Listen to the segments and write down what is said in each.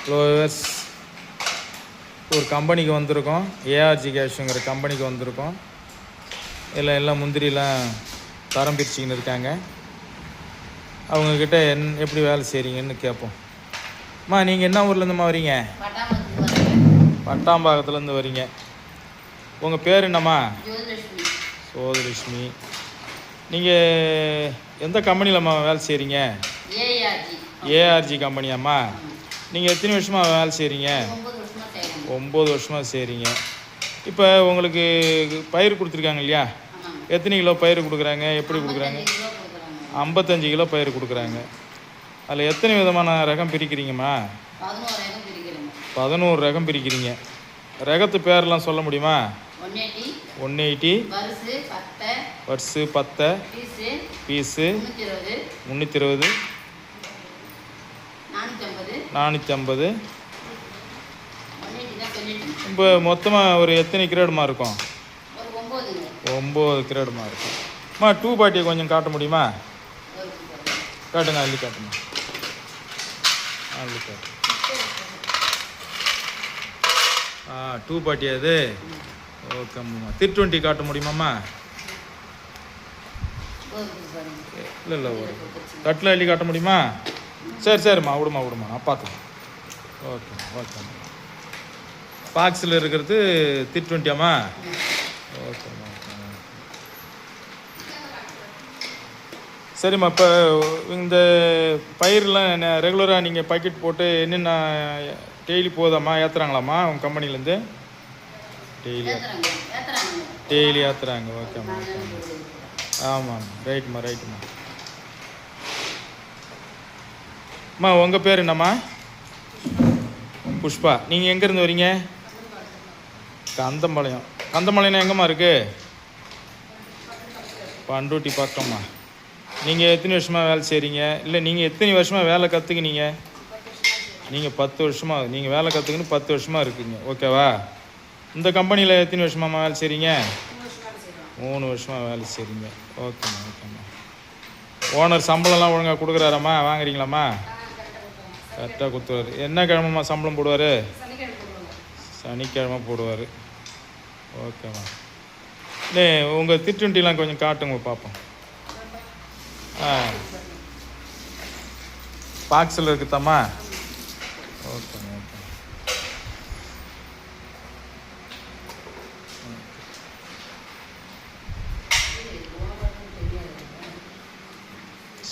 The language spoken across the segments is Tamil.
க்ளோவர்ஸ் ஒரு கம்பெனிக்கு வந்திருக்கோம். ஏஆர்ஜி கேஷுங்கிற கம்பெனிக்கு வந்திருக்கோம். இதில் எல்லாம் முந்திரிலாம் தரம் பிரிச்சிக்கின்னு இருக்காங்க. அவங்கக்கிட்ட எப்படி வேலை செய்கிறீங்கன்னு கேட்போம். அம்மா, நீங்கள் என்ன ஊர்லேருந்தும்மா வரீங்க? பட்டாம்பாக்கத்துலேருந்து வரீங்க. உங்கள் பேர் என்னம்மா? சோதலட்சுமி. நீங்கள் எந்த கம்பெனியிலம்மா வேலை செய்கிறீங்க? ஏஆர்ஜி கம்பெனியாம்மா. நீங்கள் எத்தனை வருஷமாக வேலை செய்கிறீங்க? 9 வருஷமாக செய்கிறீங்க. இப்போ உங்களுக்கு பயிர் கொடுத்துருக்காங்க இல்லையா? எத்தனை கிலோ பயிர் கொடுக்குறாங்க? எப்படி கொடுக்குறாங்க? 55 கிலோ பயிர் கொடுக்குறாங்க. அதில் எத்தனை விதமான ரகம் பிரிக்கிறீங்கம்மா? 11 ரகம் பிரிக்கிறீங்க. ரகத்து பேரெலாம் சொல்ல முடியுமா? 180, வர்ஸு 10, பீஸு 320, 450. இப்போ மொத்தமாக ஒரு எத்தனை கிரேடுமா இருக்கும்? 9 கிரேடுமா இருக்கும். அம்மா, 2 பாட்டியை கொஞ்சம் காட்ட முடியுமா? காட்டுங்க, அள்ளி காட்டுங்க. அள்ளி காட்டு. 2 பாட்டி அது. ஓகேம்மா. 320 காட்ட முடியுமாம்மா? இல்லை ஒரு தட்டில் அள்ளி காட்ட முடியுமா? சரிம்மா, விடுமா நான் பார்த்துக்கேன். ஓகேம்மா. பாக்ஸில் இருக்கிறது 320ஆம்மா? ஓகேம்மா. சரிம்மா. இப்போ இந்த பயிரெலாம் ரெகுலராக நீங்கள் பாக்கெட் போட்டு என்னென்ன டெய்லி போதாம்மா? ஏற்றுறாங்களாம்மா உங்கள் கம்பெனிலேருந்து? டெய்லி ஏற்றுறாங்க. ஓகேம்மா. ஆமாம், ரைட்டுமா. அம்மா, உங்கள் பேர் என்னம்மா? புஷ்பா. நீங்கள் எங்கேருந்து வரீங்க? கந்தம்பாளையம். கந்தம்பாளையம் எங்கம்மா இருக்குது? பண்ருட்டி பக்கம்மா. நீங்கள் எத்தனை வருஷமாக வேலை செய்கிறீங்க? இல்லை, நீங்கள் எத்தனை வருஷமாக வேலை கற்றுக்கினீங்க? நீங்கள் 10 வருஷமாக. நீங்கள் வேலை கற்றுக்கின்னு 10 வருஷமாக இருக்குங்க. ஓகேவா? இந்த கம்பெனியில் எத்தனை வருஷமாக வேலை செய்கிறீங்க? 3 வருஷமாக வேலை செய்கிறீங்க. ஓகேம்மா. ஓனர் சம்பளம்லாம் ஒழுங்காக கொடுக்குறாராம்மா? வாங்குறீங்களாம்மா? கரெக்டாக கொடுத்துருவார். என்ன கிழமைம்மா சம்பளம் போடுவார்? சனிக்கிழமை போடுவார். ஓகேம்மா. இல்லை, உங்கள் 320 கொஞ்சம் காட்டுங்க பார்ப்போம். பாக்ஸில் இருக்குதாம்மா? ஓகே.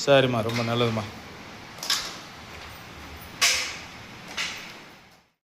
சரிம்மா, ரொம்ப நல்லதும்மா.